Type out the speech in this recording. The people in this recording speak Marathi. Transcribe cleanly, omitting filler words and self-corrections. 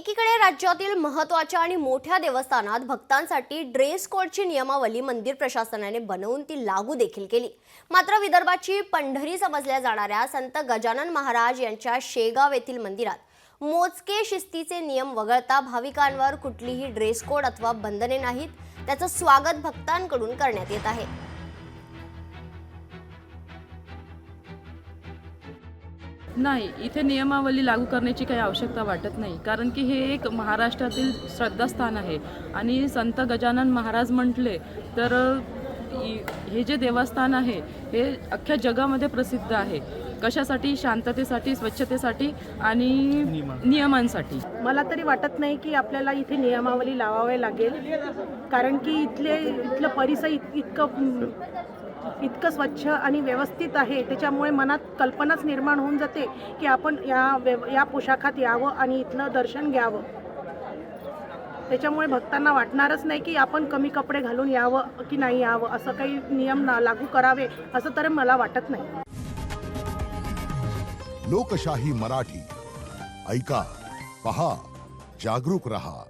एकीकडे राज्यातील महत्त्वाच्या आणि मोठ्या देवस्थानात भक्तांसाठी ड्रेस कोडची नियमावली मंदिर प्रशासनाने बनवून ती लागू देखील केली। मात्र विदर्भाची पंढरी समजल्या जाणाऱ्या संत गजानन महाराज यांच्या शेगाव येथील मंदिरात मोजके शिस्तीचे नियम वगळता भाविकांवर कुठलीही ड्रेस कोड अथवा बंधने नाहीत। त्याचं स्वागत भक्तांकडून करण्यात येत आहे। नाही, इथे नियमावली लागू करण्याची काही आवश्यकता वाटत नाही, कारण की हे एक महाराष्ट्रातील श्रद्धास्थान आहे आणि संत गजानन महाराज म्हटले तर हे जे देवस्थान आहे हे अख्ख्या जगामध्ये प्रसिद्ध आहे। कशासाठी? शांततेसाठी, स्वच्छतेसाठी आणि नियमांसाठी। मला तरी वाटत नाही की आपल्याला इथे नियमावली लावावे लागेल, कारण की इथलं परिसर इतकं स्वच्छ आणि व्यवस्थित आहे, त्याच्यामुळे मनात कल्पनाच निर्माण होऊन जाते की आपण या पोशाखात यावं आणि इथलं दर्शन घ्यावं। त्याच्यामुळे भक्तांना वाटणारच नाही की आपण कमी कपडे घालून यावं की नाही यावं, असं काही नियम लागू करावे असं तर मला वाटत नाही। लोकशाही मराठी ऐका, पहा, जागरूक रहा।